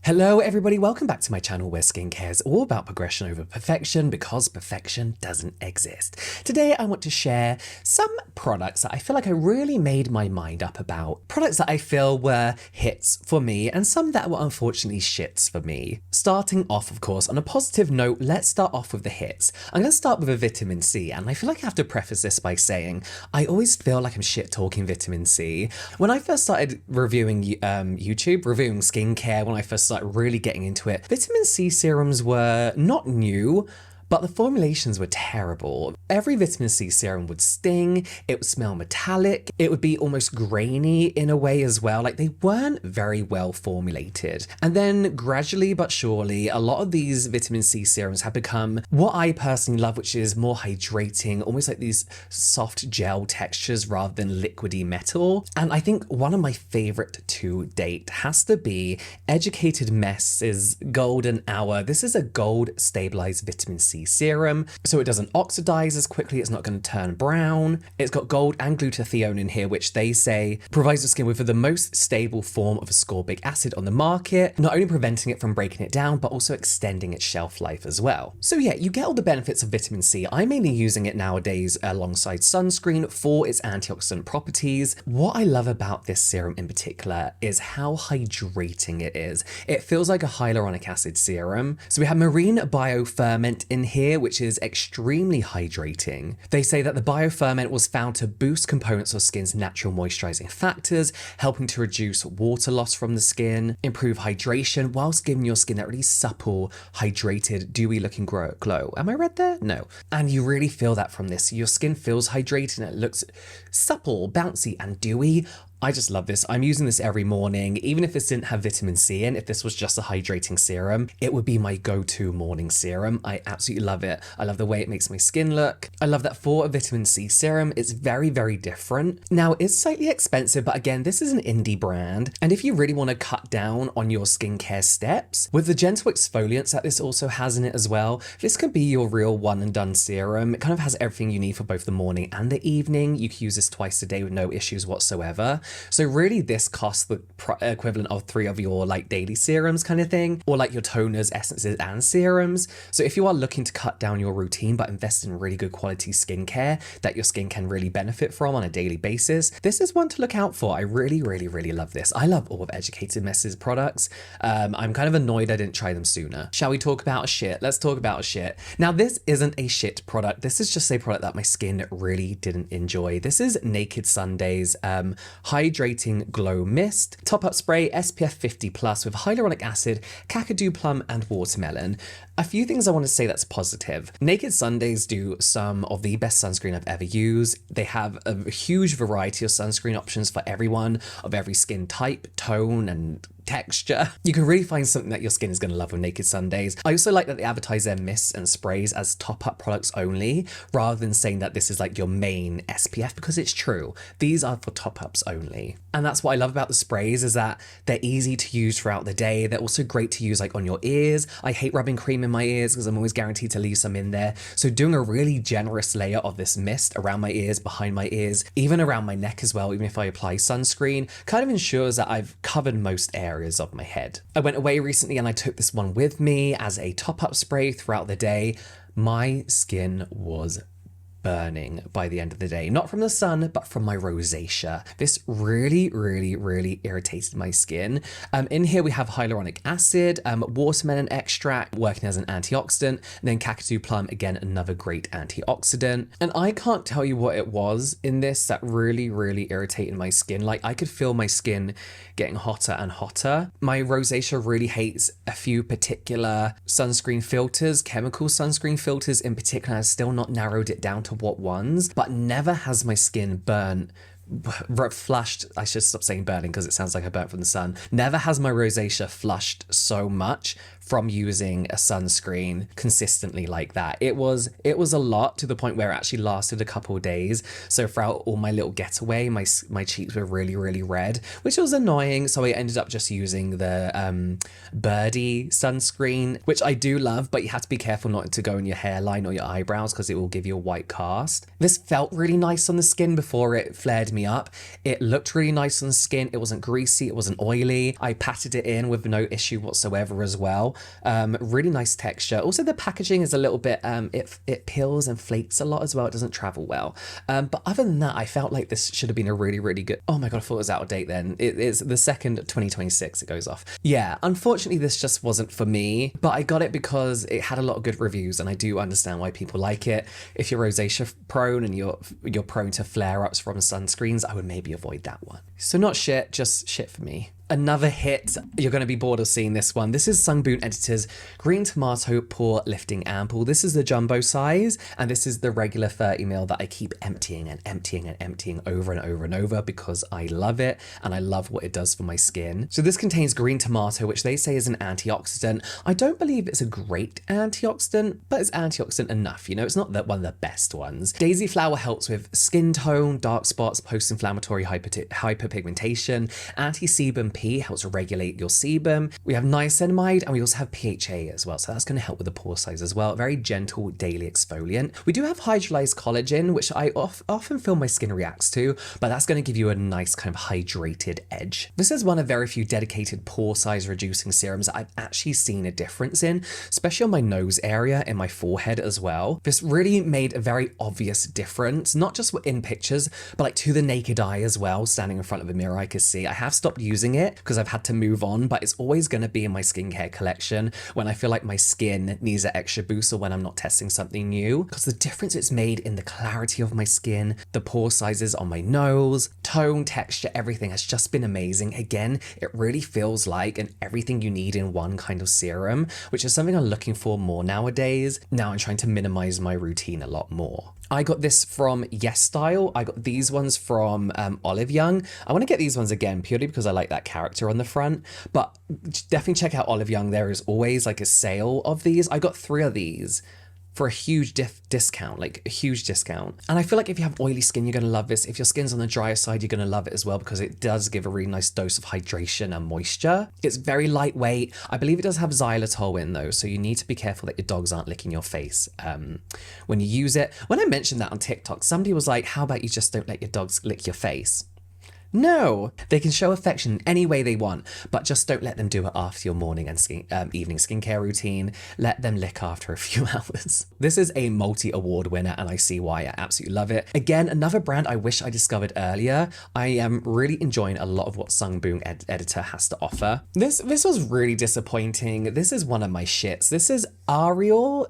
Hello everybody, welcome back to my channel where skincare is all about progression over perfection because perfection doesn't exist. Today I want to share some products that I feel like I really made my mind up about. Products that I feel were hits for me and some that were unfortunately shits for me. Starting off, of course, on a positive note, let's start off with the hits. I'm going to start with a vitamin C, and I feel like I have to preface this by saying I always feel like I'm shit talking vitamin C. When I first started reviewing reviewing skincare, when I first started really getting into it, vitamin C serums were not new, but the formulations were terrible. Every vitamin C serum would sting, it would smell metallic, it would be almost grainy in a way as well. Like, they weren't very well formulated. And then gradually but surely, a lot of these vitamin C serums have become what I personally love, which is more hydrating, almost like these soft gel textures rather than liquidy metal. And I think one of my favorite to date has to be Educated Mess's Golden Hour. This is a gold stabilized vitamin C serum, so it doesn't oxidize as quickly, it's not going to turn brown. It's got gold and glutathione in here, which they say provides the skin with the most stable form of ascorbic acid on the market, not only preventing it from breaking it down, but also extending its shelf life as well. So yeah, you get all the benefits of vitamin C. I'm mainly using it nowadays alongside sunscreen for its antioxidant properties. What I love about this serum in particular is how hydrating it is. It feels like a hyaluronic acid serum. So we have marine bioferment in here, which is extremely hydrating. They say that the bioferment was found to boost components of skin's natural moisturizing factors, helping to reduce water loss from the skin, improve hydration, whilst giving your skin that really supple, hydrated, dewy looking glow. Am I read there? No. And you really feel that from this. Your skin feels hydrated and it looks supple, bouncy, and dewy. I just love this. I'm using this every morning. Even if this didn't have vitamin C in, if this was just a hydrating serum, it would be my go-to morning serum. I absolutely love it. I love the way it makes my skin look. I love that for a vitamin C serum, it's very, very different. Now, it's slightly expensive, but again, this is an indie brand. And if you really want to cut down on your skincare steps, with the gentle exfoliants that this also has in it as well, this could be your real one and done serum. It kind of has everything you need for both the morning and the evening. You can use this twice a day with no issues whatsoever. So really this costs the equivalent of 3 of your like daily serums kind of thing, or like your toners, essences, and serums. So if you are looking to cut down your routine but invest in really good quality skincare that your skin can really benefit from on a daily basis, this is one to look out for. I really, really, really love this. I love all of Educated Mess's products. I'm kind of annoyed I didn't try them sooner. Shall we talk about a shit? Let's talk about a shit. Now, this isn't a shit product. This is just a product that my skin really didn't enjoy. This is Naked Sunday's Hydrating Glow Mist Top Up Spray SPF 50 Plus with hyaluronic acid, kakadu plum, and watermelon. A few things I want to say that's positive. Naked Sundays do some of the best sunscreen I've ever used. They have a huge variety of sunscreen options for everyone of every skin type, tone, and texture. You can really find something that your skin is going to love with Naked Sundays. I also like that they advertise their mists and sprays as top-up products only, rather than saying that this is like your main SPF, because it's true. These are for top-ups only. And that's what I love about the sprays, is that they're easy to use throughout the day. They're also great to use like on your ears. I hate rubbing cream in my ears because I'm always guaranteed to leave some in there. So doing a really generous layer of this mist around my ears, behind my ears, even around my neck as well, even if I apply sunscreen, kind of ensures that I've covered most areas of my head. I went away recently and I took this one with me as a top-up spray throughout the day. My skin was burning by the end of the day, not from the sun, but from my rosacea. This really, really, really irritated my skin. In here we have hyaluronic acid, watermelon extract working as an antioxidant, and then kakadu plum, again, another great antioxidant. And I can't tell you what it was in this that really, really irritated my skin. Like, I could feel my skin getting hotter and hotter. My rosacea really hates a few particular sunscreen filters, chemical sunscreen filters in particular. I've still not narrowed it down to what ones, but never has my skin flushed. I should stop saying burning because it sounds like I burnt from the sun. Never has my rosacea flushed so much from using a sunscreen consistently like that. It was a lot, to the point where it actually lasted a couple of days. So throughout all my little getaway, my cheeks were really, really red, which was annoying. So I ended up just using the Birdie sunscreen, which I do love, but you have to be careful not to go in your hairline or your eyebrows because it will give you a white cast. This felt really nice on the skin before it flared me up. It looked really nice on the skin. It wasn't greasy, it wasn't oily. I patted it in with no issue whatsoever as well. Really nice texture. Also, the packaging is a little bit, it peels and flakes a lot as well. It doesn't travel well. But other than that, I felt like this should have been a really, really good. Oh my God, I thought it was out of date then. It is the 2nd, 2026, it goes off. Yeah, unfortunately, this just wasn't for me, but I got it because it had a lot of good reviews, and I do understand why people like it. If you're rosacea prone and you're prone to flare-ups from sunscreens, I would maybe avoid that one. So not shit, just shit for me. Another hit, you're going to be bored of seeing this one. This is Sunboon Editor's Green Tomato Pore Lifting Ampoule. This is the jumbo size, and this is the regular 30ml that I keep emptying and emptying and emptying over and over and over because I love it and I love what it does for my skin. So this contains green tomato, which they say is an antioxidant. I don't believe it's a great antioxidant, but it's antioxidant enough. You know, it's not one of the best ones. Daisy flower helps with skin tone, dark spots, post-inflammatory hyperpigmentation. Anti-sebum P helps regulate your sebum. We have niacinamide, and we also have PHA as well. So that's going to help with the pore size as well. Very gentle daily exfoliant. We do have hydrolyzed collagen, which I often feel my skin reacts to, but that's going to give you a nice kind of hydrated edge. This is one of very few dedicated pore size reducing serums that I've actually seen a difference in, especially on my nose area and my forehead as well. This really made a very obvious difference, not just in pictures, but like to the naked eye as well. Standing in front of a mirror, I could see. I have stopped using it because I've had to move on, but it's always going to be in my skincare collection when I feel like my skin needs an extra boost or when I'm not testing something new, because the difference it's made in the clarity of my skin, the pore sizes on my nose, tone, texture, everything has just been amazing. Again, it really feels like an everything you need in one kind of serum, which is something I'm looking for more nowadays. Now I'm trying to minimize my routine a lot more. I got this from YesStyle. I got these ones from Olive Young. I want to get these ones again purely because I like that character on the front, but definitely check out Olive Young. There is always like a sale of these. I got 3 of these for a huge discount, like a huge discount. And I feel like if you have oily skin, you're gonna love this. If your skin's on the drier side, you're gonna love it as well because it does give a really nice dose of hydration and moisture. It's very lightweight. I believe it does have xylitol in though, so you need to be careful that your dogs aren't licking your face when you use it. When I mentioned that on TikTok, somebody was like, how about you just don't let your dogs lick your face? No, they can show affection any way they want, but just don't let them do it after your morning and evening skincare routine. Let them lick after a few hours. This is a multi-award winner and I see why. I absolutely love it. Again, another brand I wish I discovered earlier. I am really enjoying a lot of what Sunboon Editor has to offer. This was really disappointing. This is one of my shits. This is Ariel's,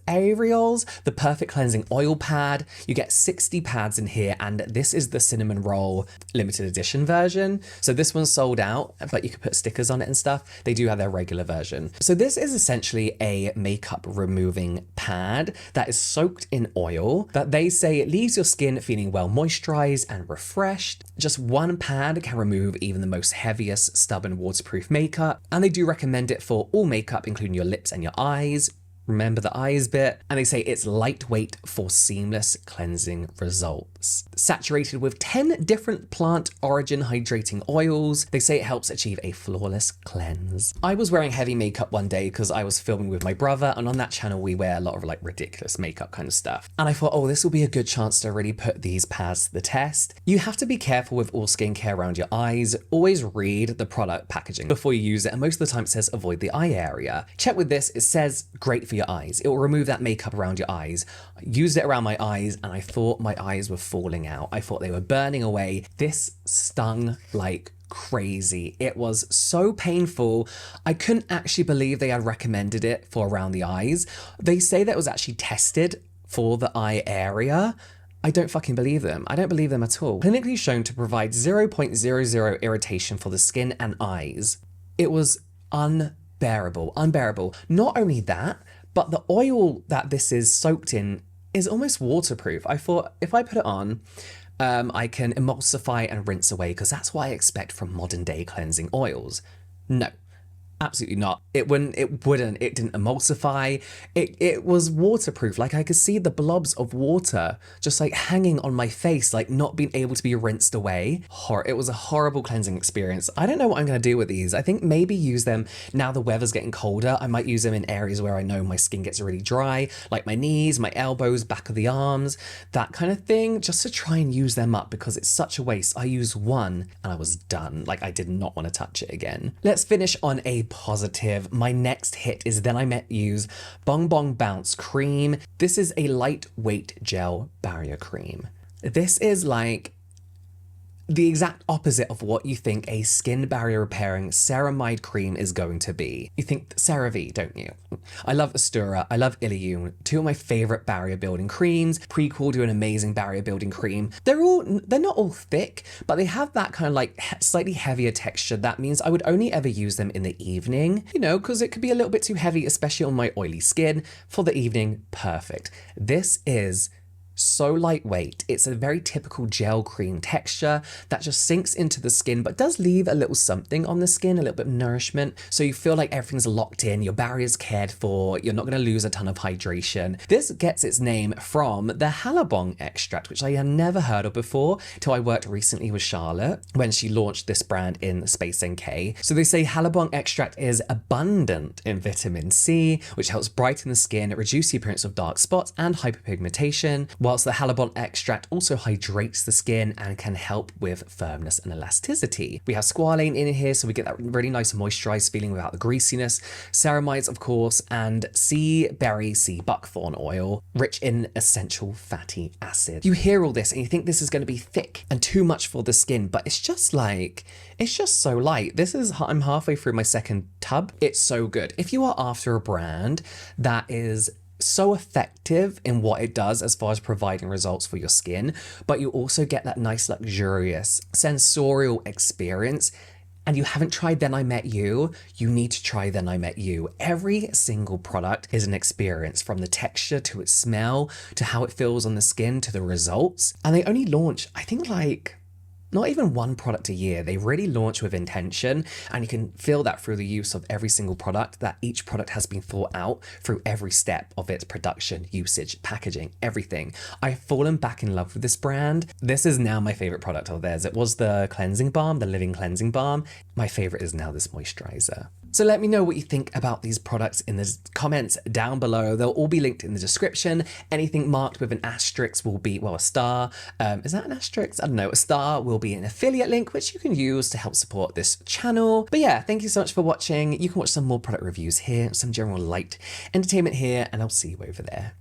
the Perfect Cleansing Oil Pad. You get 60 pads in here, and this is the cinnamon roll limited edition version. So this one's sold out, but you can put stickers on it and stuff. They do have their regular version. So this is essentially a makeup removing pad that is soaked in oil that they say it leaves your skin feeling well moisturized and refreshed. Just one pad can remove even the most heaviest, stubborn, waterproof makeup. And they do recommend it for all makeup, including your lips and your eyes. Remember the eyes bit. And they say it's lightweight for seamless cleansing results. Saturated with 10 different plant origin hydrating oils, they say it helps achieve a flawless cleanse. I was wearing heavy makeup one day because I was filming with my brother, and on that channel we wear a lot of like ridiculous makeup kind of stuff. And I thought, oh, this will be a good chance to really put these pads to the test. You have to be careful with all skincare around your eyes. Always read the product packaging before you use it, and most of the time it says avoid the eye area. Check with this, it says great for your eyes. It will remove that makeup around your eyes. I used it around my eyes and I thought my eyes were falling out. I thought they were burning away. This stung like crazy. It was so painful. I couldn't actually believe they had recommended it for around the eyes. They say that it was actually tested for the eye area. I don't fucking believe them. I don't believe them at all. Clinically shown to provide 0.00 irritation for the skin and eyes. It was unbearable. Not only that, but the oil that this is soaked in is almost waterproof. I thought if I put it on, I can emulsify and rinse away because that's what I expect from modern day cleansing oils. No, Absolutely not. It didn't emulsify. It was waterproof. Like I could see the blobs of water just like hanging on my face, like not being able to be rinsed away. It was a horrible cleansing experience. I don't know what I'm going to do with these. I think maybe use them now the weather's getting colder. I might use them in areas where I know my skin gets really dry, like my knees, my elbows, back of the arms, that kind of thing, just to try and use them up because it's such a waste. I used one and I was done. Like I did not want to touch it again. Let's finish on a positive. My next hit is Then I Met You's Bong Bong Bounce Cream. This is a lightweight gel barrier cream. This is like the exact opposite of what you think a skin barrier repairing ceramide cream is going to be. You think CeraVe, don't you? I love Astura, I love Ilium, two of my favorite barrier building creams. Prequel do an amazing barrier building cream. They're not all thick, but they have that kind of like slightly heavier texture. That means I would only ever use them in the evening, you know, because it could be a little bit too heavy, especially on my oily skin. For the evening, perfect. This is so lightweight. It's a very typical gel cream texture that just sinks into the skin, but does leave a little something on the skin, a little bit of nourishment. So you feel like everything's locked in, your barrier's cared for, you're not going to lose a ton of hydration. This gets its name from the Hallabong extract, which I had never heard of before till I worked recently with Charlotte when she launched this brand in Space NK. So they say Hallabong extract is abundant in vitamin C, which helps brighten the skin, reduce the appearance of dark spots and hyperpigmentation, whilst the Hallabong extract also hydrates the skin and can help with firmness and elasticity. We have squalane in here, so we get that really nice moisturized feeling without the greasiness. Ceramides, of course, and sea buckthorn oil, rich in essential fatty acid. You hear all this and you think this is going to be thick and too much for the skin, but it's just so light. I'm halfway through my second tub. It's so good. If you are after a brand that is so effective in what it does as far as providing results for your skin, but you also get that nice luxurious sensorial experience, and you haven't tried Then I Met You, you need to try Then I Met You. Every single product is an experience, from the texture to its smell to how it feels on the skin to the results. And they only launch, I think, like not even one product a year. They really launch with intention, and you can feel that through the use of every single product, that each product has been thought out through every step of its production, usage, packaging, everything. I've fallen back in love with this brand. This is now my favorite product of theirs. It was the cleansing balm, the Living Cleansing Balm. My favorite is now this moisturizer. So let me know what you think about these products in the comments down below. They'll all be linked in the description. Anything marked with an asterisk will be, well, a star. Is that an asterisk? I don't know. A star will be an affiliate link, which you can use to help support this channel. But yeah, thank you so much for watching. You can watch some more product reviews here, some general light entertainment here, and I'll see you over there.